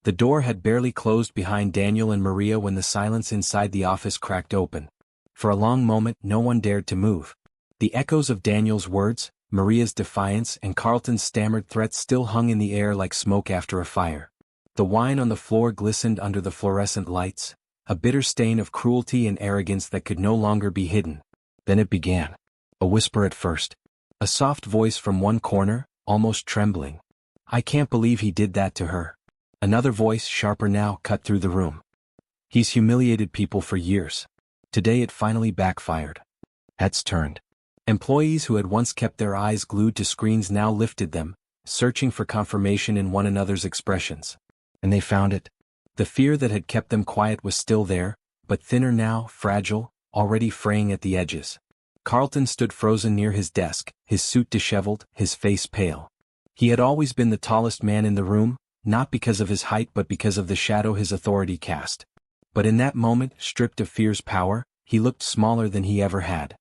The door had barely closed behind Daniel and Maria when the silence inside the office cracked open. For a long moment no one dared to move. The echoes of Daniel's words, Maria's defiance and Carlton's stammered threats still hung in the air like smoke after a fire. The wine on the floor glistened under the fluorescent lights, a bitter stain of cruelty and arrogance that could no longer be hidden. Then it began. A whisper at first. A soft voice from one corner, almost trembling. "I can't believe he did that to her." Another voice, sharper now, cut through the room. "He's humiliated people for years. Today it finally backfired." Heads turned. Employees who had once kept their eyes glued to screens now lifted them, searching for confirmation in one another's expressions. And they found it. The fear that had kept them quiet was still there, but thinner now, fragile, already fraying at the edges. Carlton stood frozen near his desk, his suit disheveled, his face pale. He had always been the tallest man in the room, not because of his height but because of the shadow his authority cast. But in that moment, stripped of fear's power, he looked smaller than he ever had.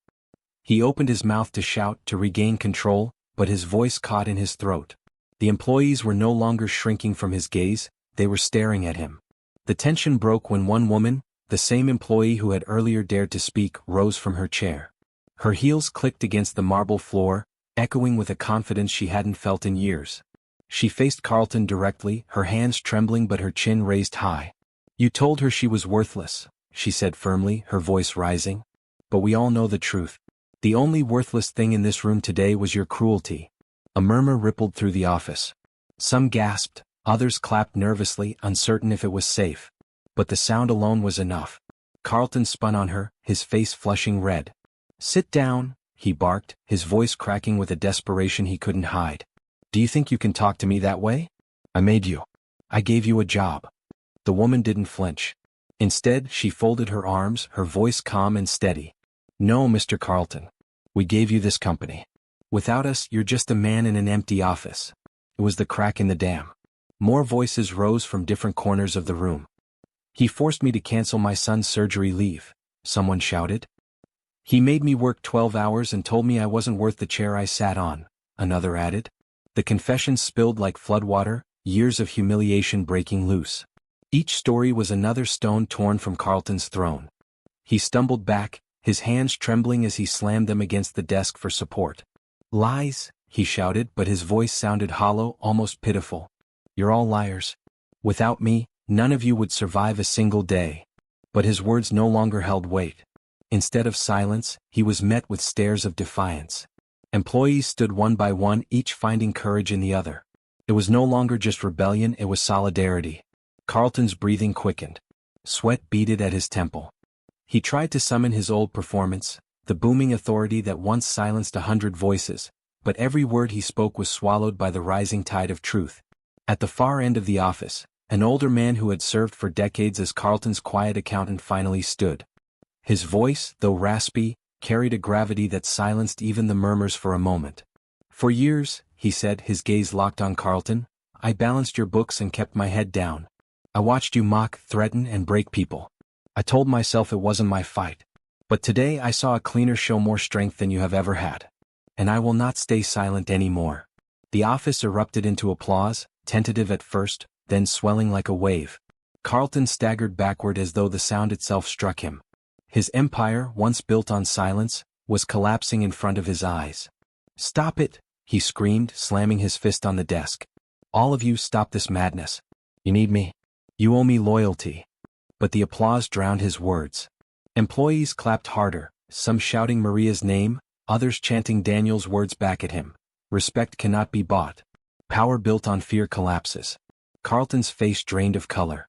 He opened his mouth to shout, to regain control, but his voice caught in his throat. The employees were no longer shrinking from his gaze, they were staring at him. The tension broke when one woman, the same employee who had earlier dared to speak, rose from her chair. Her heels clicked against the marble floor, echoing with a confidence she hadn't felt in years. She faced Carlton directly, her hands trembling but her chin raised high. "You told her she was worthless," she said firmly, her voice rising. "But we all know the truth. The only worthless thing in this room today was your cruelty." A murmur rippled through the office. Some gasped, others clapped nervously, uncertain if it was safe. But the sound alone was enough. Carlton spun on her, his face flushing red. "Sit down," he barked, his voice cracking with a desperation he couldn't hide. "Do you think you can talk to me that way? I made you. I gave you a job." The woman didn't flinch. Instead, she folded her arms, her voice calm and steady. "No, Mr. Carlton. We gave you this company. Without us, you're just a man in an empty office." It was the crack in the dam. More voices rose from different corners of the room. "He forced me to cancel my son's surgery leave," someone shouted. "He made me work 12 hours and told me I wasn't worth the chair I sat on," another added. The confessions spilled like floodwater, years of humiliation breaking loose. Each story was another stone torn from Carlton's throne. He stumbled back, his hands trembling as he slammed them against the desk for support. "Lies," he shouted, but his voice sounded hollow, almost pitiful. "You're all liars. Without me, none of you would survive a single day." But his words no longer held weight. Instead of silence, he was met with stares of defiance. Employees stood one by one, each finding courage in the other. It was no longer just rebellion, it was solidarity. Carlton's breathing quickened. Sweat beaded at his temple. He tried to summon his old performance, the booming authority that once silenced 100 voices, but every word he spoke was swallowed by the rising tide of truth. At the far end of the office, an older man who had served for decades as Carlton's quiet accountant finally stood. His voice, though raspy, carried a gravity that silenced even the murmurs for a moment. "For years," he said, his gaze locked on Carlton, "I balanced your books and kept my head down. I watched you mock, threaten, and break people. I told myself it wasn't my fight. But today I saw a cleaner show more strength than you have ever had. And I will not stay silent anymore." The office erupted into applause, tentative at first, then swelling like a wave. Carlton staggered backward as though the sound itself struck him. His empire, once built on silence, was collapsing in front of his eyes. "Stop it!" he screamed, slamming his fist on the desk. "All of you, stop this madness. You need me. You owe me loyalty." But the applause drowned his words. Employees clapped harder, some shouting Maria's name, others chanting Daniel's words back at him. Respect cannot be bought. Power built on fear collapses. Carlton's face drained of color.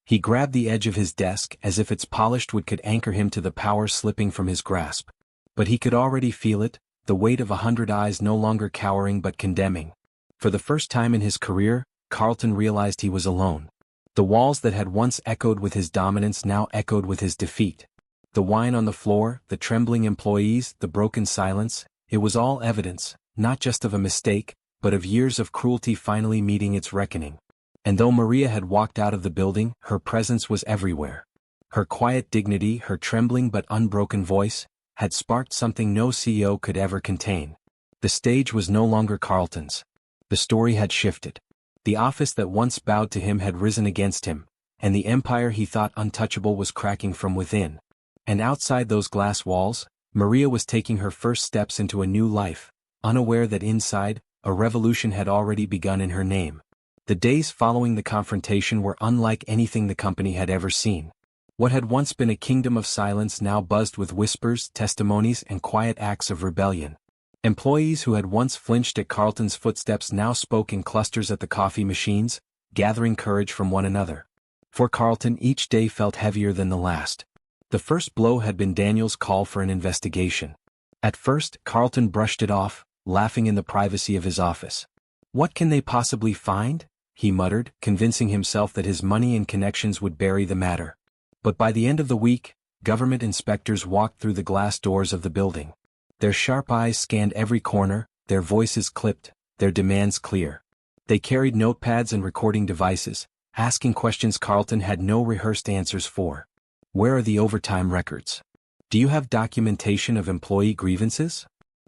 He grabbed the edge of his desk as if its polished wood could anchor him to the power slipping from his grasp. But he could already feel it, the weight of 100 eyes no longer cowering but condemning. For the first time in his career, Carlton realized he was alone. The walls that had once echoed with his dominance now echoed with his defeat. The wine on the floor, the trembling employees, the broken silence, it was all evidence, not just of a mistake, but of years of cruelty finally meeting its reckoning. And though Maria had walked out of the building, her presence was everywhere. Her quiet dignity, her trembling but unbroken voice, had sparked something no CEO could ever contain. The stage was no longer Carlton's. The story had shifted. The office that once bowed to him had risen against him, and the empire he thought untouchable was cracking from within. And outside those glass walls, Maria was taking her first steps into a new life, unaware that inside, a revolution had already begun in her name. The days following the confrontation were unlike anything the company had ever seen. What had once been a kingdom of silence now buzzed with whispers, testimonies, and quiet acts of rebellion. Employees who had once flinched at Carlton's footsteps now spoke in clusters at the coffee machines, gathering courage from one another. For Carlton, each day felt heavier than the last. The first blow had been Daniel's call for an investigation. At first, Carlton brushed it off, laughing in the privacy of his office. "What can they possibly find?" he muttered, convincing himself that his money and connections would bury the matter. But by the end of the week, government inspectors walked through the glass doors of the building. Their sharp eyes scanned every corner, their voices clipped, their demands clear. They carried notepads and recording devices, asking questions Carlton had no rehearsed answers for. Where are the overtime records? Do you have documentation of employee grievances?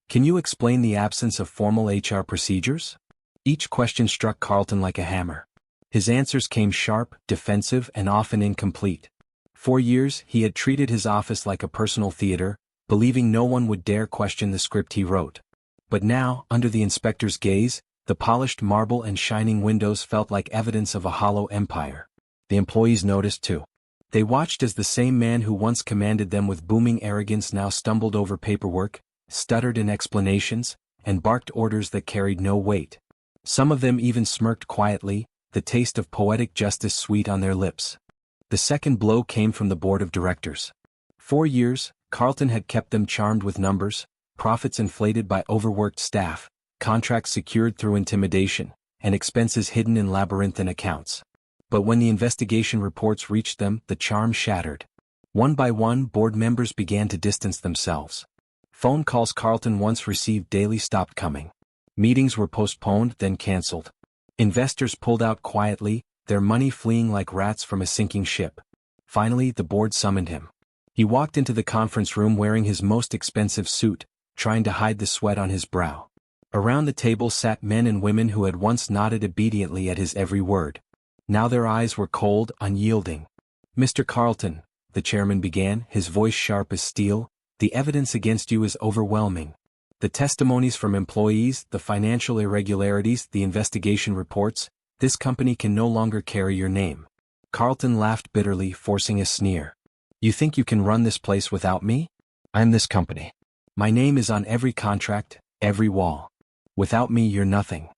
Can you explain the absence of formal HR procedures? Each question struck Carlton like a hammer. His answers came sharp, defensive, and often incomplete. For years, he had treated his office like a personal theater, believing no one would dare question the script he wrote. But now, under the inspector's gaze, the polished marble and shining windows felt like evidence of a hollow empire. The employees noticed too. They watched as the same man who once commanded them with booming arrogance now stumbled over paperwork, stuttered in explanations, and barked orders that carried no weight. Some of them even smirked quietly, the taste of poetic justice sweet on their lips. The second blow came from the board of directors. For years, Carlton had kept them charmed with numbers, profits inflated by overworked staff, contracts secured through intimidation, and expenses hidden in labyrinthine accounts. But when the investigation reports reached them, the charm shattered. One by one, board members began to distance themselves. Phone calls Carlton once received daily stopped coming. Meetings were postponed, then cancelled. Investors pulled out quietly, their money fleeing like rats from a sinking ship. Finally, the board summoned him. He walked into the conference room wearing his most expensive suit, trying to hide the sweat on his brow. Around the table sat men and women who had once nodded obediently at his every word. Now their eyes were cold, unyielding. "Mr. Carlton," the chairman began, his voice sharp as steel, "the evidence against you is overwhelming. The testimonies from employees, the financial irregularities, the investigation reports, this company can no longer carry your name." Carlton laughed bitterly, forcing a sneer. "You think you can run this place without me? I'm this company. My name is on every contract, every wall. Without me you're nothing."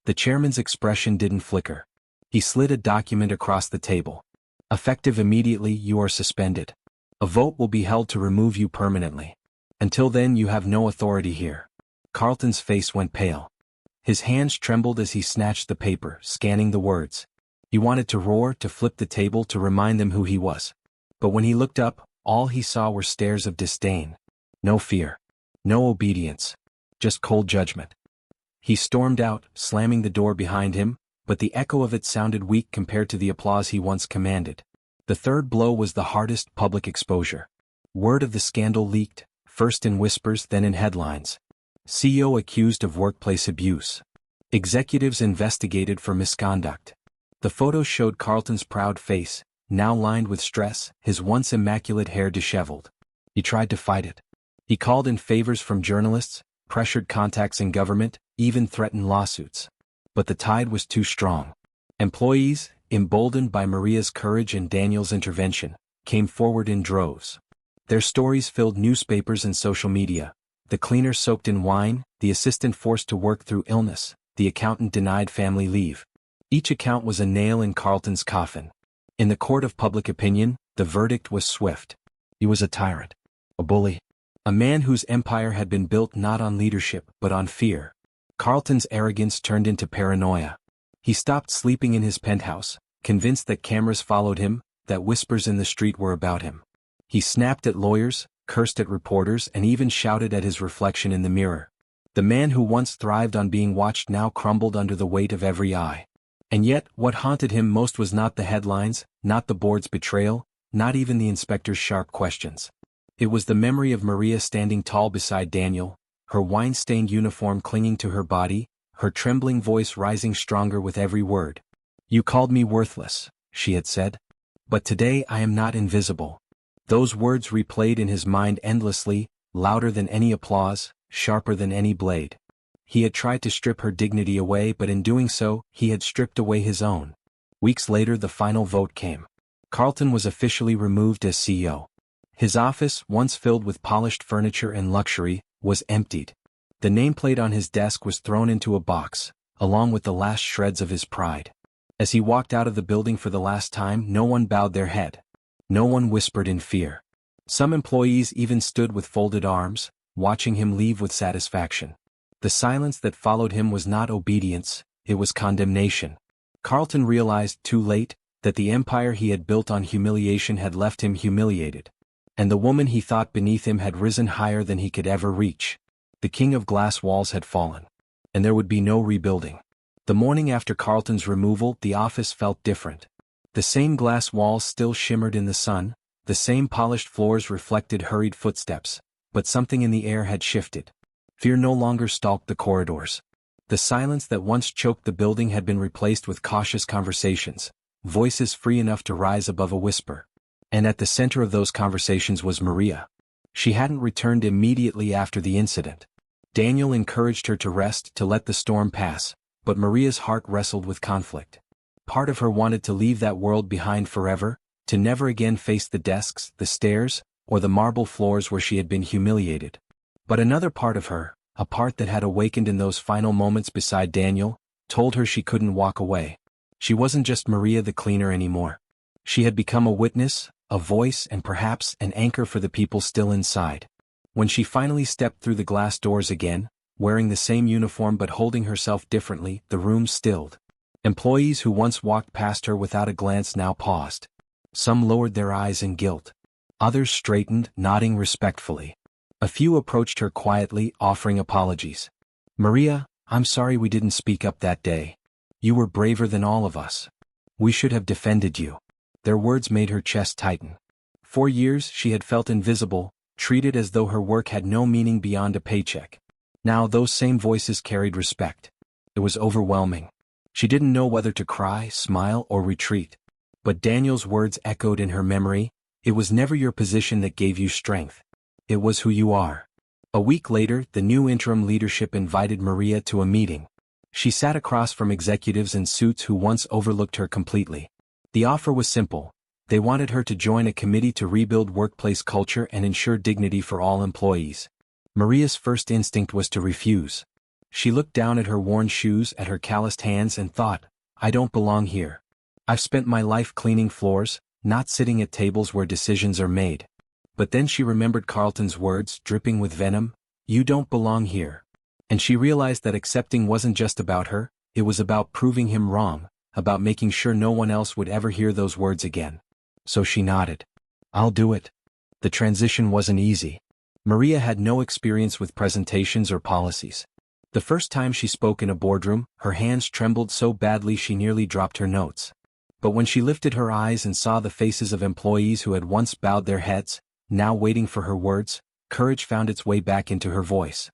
The chairman's expression didn't flicker. He slid a document across the table. "Effective immediately, you are suspended. A vote will be held to remove you permanently. Until then you have no authority here." Carlton's face went pale. His hands trembled as he snatched the paper, scanning the words. He wanted to roar, to flip the table, to remind them who he was. But when he looked up, all he saw were stares of disdain. No fear. No obedience. Just cold judgment. He stormed out, slamming the door behind him, but the echo of it sounded weak compared to the applause he once commanded. The third blow was the hardest: public exposure. Word of the scandal leaked, first in whispers, then in headlines. CEO accused of workplace abuse. Executives investigated for misconduct. The photos showed Carlton's proud face, now lined with stress, his once immaculate hair disheveled. He tried to fight it. He called in favors from journalists, pressured contacts in government, even threatened lawsuits. But the tide was too strong. Employees, emboldened by Maria's courage and Daniel's intervention, came forward in droves. Their stories filled newspapers and social media. The cleaner soaked in wine, the assistant forced to work through illness, the accountant denied family leave. Each account was a nail in Carlton's coffin. In the court of public opinion, the verdict was swift. He was a tyrant. A bully. A man whose empire had been built not on leadership but on fear. Carlton's arrogance turned into paranoia. He stopped sleeping in his penthouse, convinced that cameras followed him, that whispers in the street were about him. He snapped at lawyers, cursed at reporters, and even shouted at his reflection in the mirror. The man who once thrived on being watched now crumbled under the weight of every eye. And yet, what haunted him most was not the headlines, not the board's betrayal, not even the inspector's sharp questions. It was the memory of Maria standing tall beside Daniel, her wine-stained uniform clinging to her body, her trembling voice rising stronger with every word. "You called me worthless," she had said. "But today I am not invisible." Those words replayed in his mind endlessly, louder than any applause, sharper than any blade. He had tried to strip her dignity away, but in doing so, he had stripped away his own. Weeks later the final vote came. Carlton was officially removed as CEO. His office, once filled with polished furniture and luxury, was emptied. The nameplate on his desk was thrown into a box, along with the last shreds of his pride. As he walked out of the building for the last time, no one bowed their head. No one whispered in fear. Some employees even stood with folded arms, watching him leave with satisfaction. The silence that followed him was not obedience, it was condemnation. Carlton realized, too late, that the empire he had built on humiliation had left him humiliated. And the woman he thought beneath him had risen higher than he could ever reach. The king of glass walls had fallen. And there would be no rebuilding. The morning after Carlton's removal, the office felt different. The same glass walls still shimmered in the sun, the same polished floors reflected hurried footsteps, but something in the air had shifted. Fear no longer stalked the corridors. The silence that once choked the building had been replaced with cautious conversations, voices free enough to rise above a whisper. And at the center of those conversations was Maria. She hadn't returned immediately after the incident. Daniel encouraged her to rest, to let the storm pass, but Maria's heart wrestled with conflict. Part of her wanted to leave that world behind forever, to never again face the desks, the stairs, or the marble floors where she had been humiliated. But another part of her, a part that had awakened in those final moments beside Daniel, told her she couldn't walk away. She wasn't just Maria the cleaner anymore. She had become a witness, a voice, and perhaps an anchor for the people still inside. When she finally stepped through the glass doors again, wearing the same uniform but holding herself differently, the room stilled. Employees who once walked past her without a glance now paused. Some lowered their eyes in guilt. Others straightened, nodding respectfully. A few approached her quietly, offering apologies. "Maria, I'm sorry we didn't speak up that day. You were braver than all of us. We should have defended you." Their words made her chest tighten. For years she had felt invisible, treated as though her work had no meaning beyond a paycheck. Now those same voices carried respect. It was overwhelming. She didn't know whether to cry, smile, or retreat. But Daniel's words echoed in her memory. "It was never your position that gave you strength. It was who you are." A week later, the new interim leadership invited Maria to a meeting. She sat across from executives in suits who once overlooked her completely. The offer was simple. They wanted her to join a committee to rebuild workplace culture and ensure dignity for all employees. Maria's first instinct was to refuse. She looked down at her worn shoes, at her calloused hands, and thought, "I don't belong here. I've spent my life cleaning floors, not sitting at tables where decisions are made." But then she remembered Carlton's words, dripping with venom, "You don't belong here." And she realized that accepting wasn't just about her, it was about proving him wrong, about making sure no one else would ever hear those words again. So she nodded. "I'll do it." The transition wasn't easy. Maria had no experience with presentations or policies. The first time she spoke in a boardroom, her hands trembled so badly she nearly dropped her notes. But when she lifted her eyes and saw the faces of employees who had once bowed their heads, now waiting for her words, courage found its way back into her voice.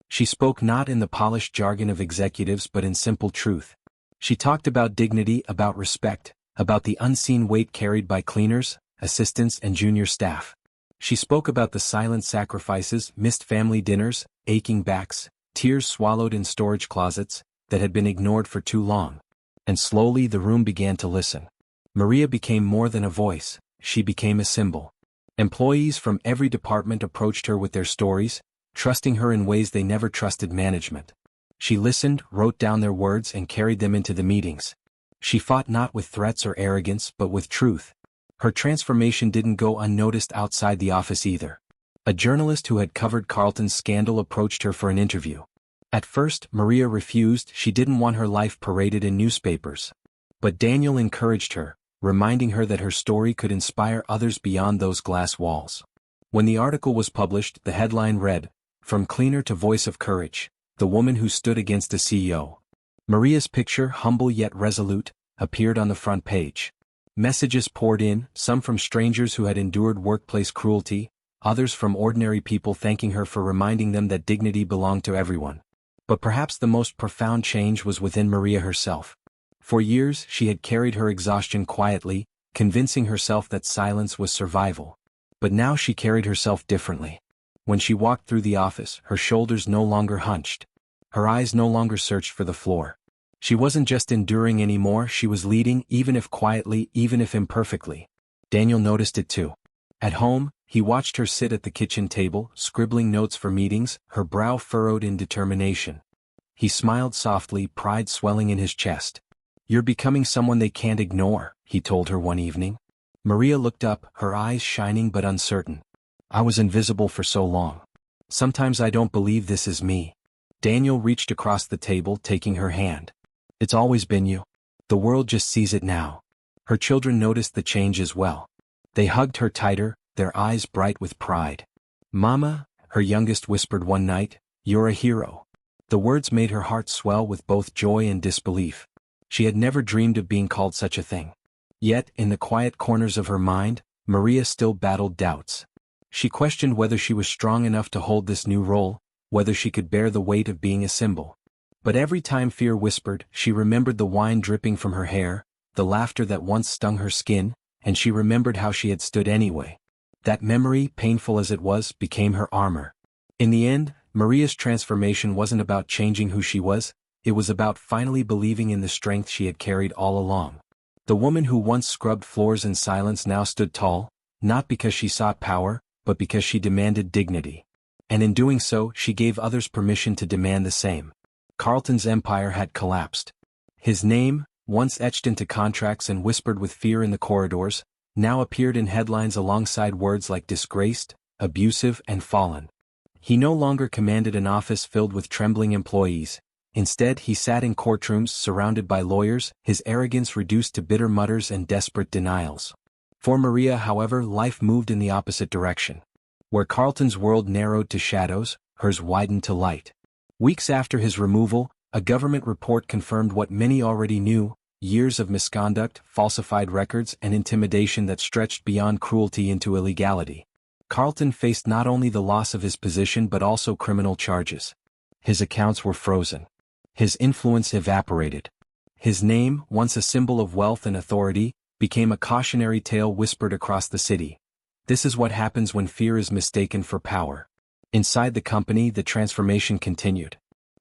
She spoke not in the polished jargon of executives but in simple truth. She talked about dignity, about respect, about the unseen weight carried by cleaners, assistants, and junior staff. She spoke about the silent sacrifices, missed family dinners, aching backs, tears swallowed in storage closets, that had been ignored for too long. And slowly the room began to listen. Maria became more than a voice, she became a symbol. Employees from every department approached her with their stories, trusting her in ways they never trusted management. She listened, wrote down their words, and carried them into the meetings. She fought not with threats or arrogance but with truth. Her transformation didn't go unnoticed outside the office either. A journalist who had covered Carlton's scandal approached her for an interview. At first, Maria refused. She didn't want her life paraded in newspapers. But Daniel encouraged her, reminding her that her story could inspire others beyond those glass walls. When the article was published, the headline read, "From Cleaner to Voice of Courage, the Woman Who Stood Against a CEO." Maria's picture, humble yet resolute, appeared on the front page. Messages poured in, some from strangers who had endured workplace cruelty, others from ordinary people thanking her for reminding them that dignity belonged to everyone. But perhaps the most profound change was within Maria herself. For years she had carried her exhaustion quietly, convincing herself that silence was survival. But now she carried herself differently. When she walked through the office, her shoulders no longer hunched. Her eyes no longer searched for the floor. She wasn't just enduring anymore, she was leading, even if quietly, even if imperfectly. Daniel noticed it too. At home, he watched her sit at the kitchen table, scribbling notes for meetings, her brow furrowed in determination. He smiled softly, pride swelling in his chest. "You're becoming someone they can't ignore," he told her one evening. Maria looked up, her eyes shining but uncertain. "I was invisible for so long. Sometimes I don't believe this is me." Daniel reached across the table, taking her hand. "It's always been you. The world just sees it now." Her children noticed the change as well. They hugged her tighter, their eyes bright with pride. "Mama," her youngest whispered one night, "you're a hero." The words made her heart swell with both joy and disbelief. She had never dreamed of being called such a thing. Yet, in the quiet corners of her mind, Maria still battled doubts. She questioned whether she was strong enough to hold this new role, whether she could bear the weight of being a symbol. But every time fear whispered, she remembered the wine dripping from her hair, the laughter that once stung her skin, and she remembered how she had stood anyway. That memory, painful as it was, became her armor. In the end, Maria's transformation wasn't about changing who she was, it was about finally believing in the strength she had carried all along. The woman who once scrubbed floors in silence now stood tall, not because she sought power, but because she demanded dignity. And in doing so, she gave others permission to demand the same. Carlton's empire had collapsed. His name, once etched into contracts and whispered with fear in the corridors, now appeared in headlines alongside words like disgraced, abusive, and fallen. He no longer commanded an office filled with trembling employees. Instead, he sat in courtrooms surrounded by lawyers, his arrogance reduced to bitter mutters and desperate denials. For Maria, however, life moved in the opposite direction. Where Carlton's world narrowed to shadows, hers widened to light. Weeks after his removal, a government report confirmed what many already knew: years of misconduct, falsified records, and intimidation that stretched beyond cruelty into illegality. Carlton faced not only the loss of his position but also criminal charges. His accounts were frozen. His influence evaporated. His name, once a symbol of wealth and authority, became a cautionary tale whispered across the city. This is what happens when fear is mistaken for power. Inside the company, the transformation continued.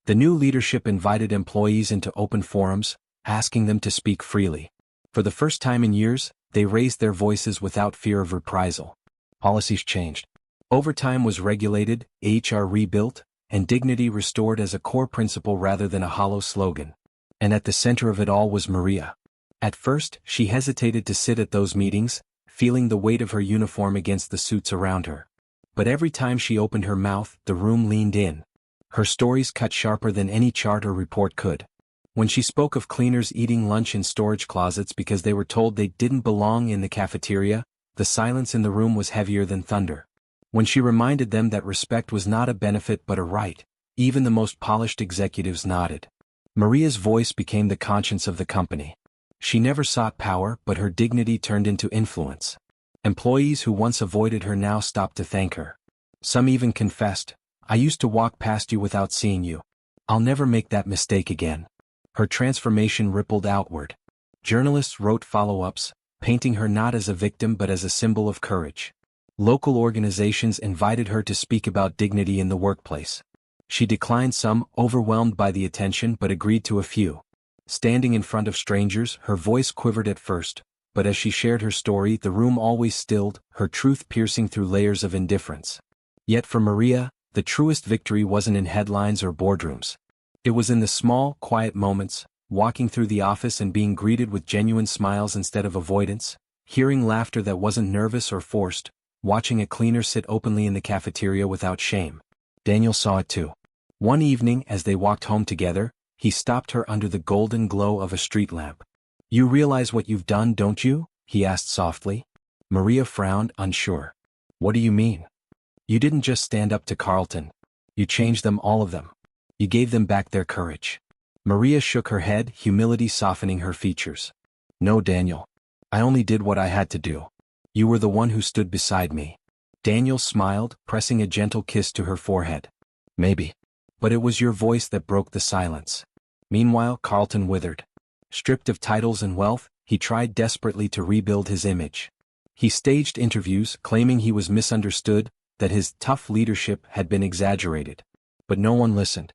The new leadership invited employees into open forums, asking them to speak freely. For the first time in years, they raised their voices without fear of reprisal. Policies changed. Overtime was regulated, HR rebuilt, and dignity restored as a core principle rather than a hollow slogan. And at the center of it all was Maria. At first, she hesitated to sit at those meetings, feeling the weight of her uniform against the suits around her. But every time she opened her mouth, the room leaned in. Her stories cut sharper than any chart or report could. When she spoke of cleaners eating lunch in storage closets because they were told they didn't belong in the cafeteria, the silence in the room was heavier than thunder. When she reminded them that respect was not a benefit but a right, even the most polished executives nodded. Maria's voice became the conscience of the company. She never sought power, but her dignity turned into influence. Employees who once avoided her now stopped to thank her. Some even confessed, "I used to walk past you without seeing you. I'll never make that mistake again." Her transformation rippled outward. Journalists wrote follow-ups, painting her not as a victim but as a symbol of courage. Local organizations invited her to speak about dignity in the workplace. She declined some, overwhelmed by the attention, but agreed to a few. Standing in front of strangers, her voice quivered at first, but as she shared her story, the room always stilled, her truth piercing through layers of indifference. Yet for Maria, the truest victory wasn't in headlines or boardrooms. It was in the small, quiet moments, walking through the office and being greeted with genuine smiles instead of avoidance, hearing laughter that wasn't nervous or forced, watching a cleaner sit openly in the cafeteria without shame. Daniel saw it too. One evening, as they walked home together, he stopped her under the golden glow of a street lamp. "You realize what you've done, don't you?" he asked softly. Maria frowned, unsure. "What do you mean?" "You didn't just stand up to Carlton. You changed them, all of them. You gave them back their courage." Maria shook her head, humility softening her features. "No, Daniel. I only did what I had to do. You were the one who stood beside me." Daniel smiled, pressing a gentle kiss to her forehead. "Maybe. But it was your voice that broke the silence. Meanwhile, Carlton withered. Stripped of titles and wealth, he tried desperately to rebuild his image. He staged interviews claiming he was misunderstood, that his tough leadership had been exaggerated. But no one listened.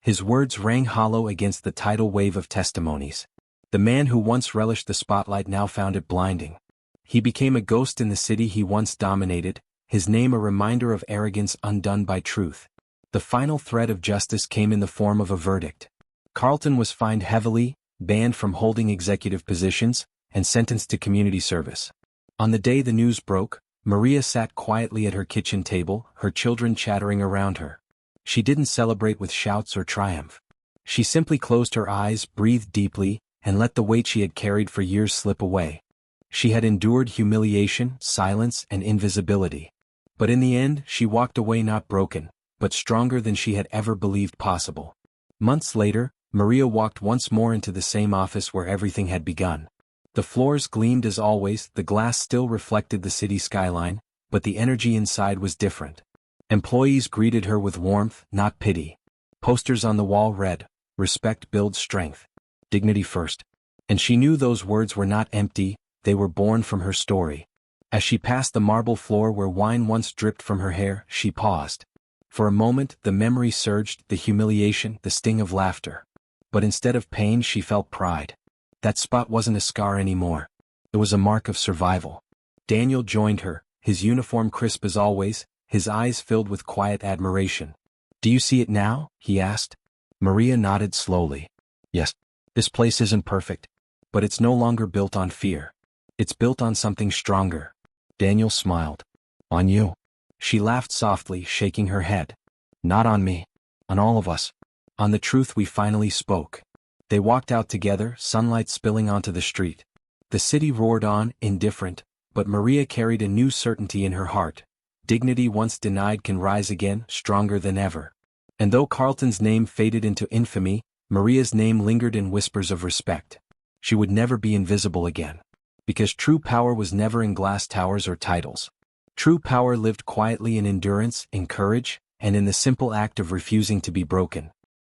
His words rang hollow against the tidal wave of testimonies. The man who once relished the spotlight now found it blinding. He became a ghost in the city he once dominated, his name a reminder of arrogance undone by truth. The final threat of justice came in the form of a verdict. Carlton was fined heavily, banned from holding executive positions, and sentenced to community service. On the day the news broke, Maria sat quietly at her kitchen table, her children chattering around her. She didn't celebrate with shouts or triumph. She simply closed her eyes, breathed deeply, and let the weight she had carried for years slip away. She had endured humiliation, silence, and invisibility. But in the end, she walked away not broken, but stronger than she had ever believed possible. Months later, Maria walked once more into the same office where everything had begun. The floors gleamed as always, the glass still reflected the city skyline, but the energy inside was different. Employees greeted her with warmth, not pity. Posters on the wall read, "Respect builds strength. Dignity first." And she knew those words were not empty, they were born from her story. As she passed the marble floor where wine once dripped from her hair, she paused. For a moment, the memory surged, the humiliation, the sting of laughter. But instead of pain, she felt pride. That spot wasn't a scar anymore. It was a mark of survival. Daniel joined her, his uniform crisp as always, his eyes filled with quiet admiration. "Do you see it now?" he asked. Maria nodded slowly. "Yes. This place isn't perfect. But it's no longer built on fear. It's built on something stronger." Daniel smiled. "On you." She laughed softly, shaking her head. "Not on me. On all of us. On the truth we finally spoke." They walked out together, sunlight spilling onto the street. The city roared on, indifferent, but Maria carried a new certainty in her heart. Dignity once denied can rise again, stronger than ever. And though Carlton's name faded into infamy, Maria's name lingered in whispers of respect. She would never be invisible again. Because true power was never in glass towers or titles. True power lived quietly in endurance, in courage, and in the simple act of refusing to be broken.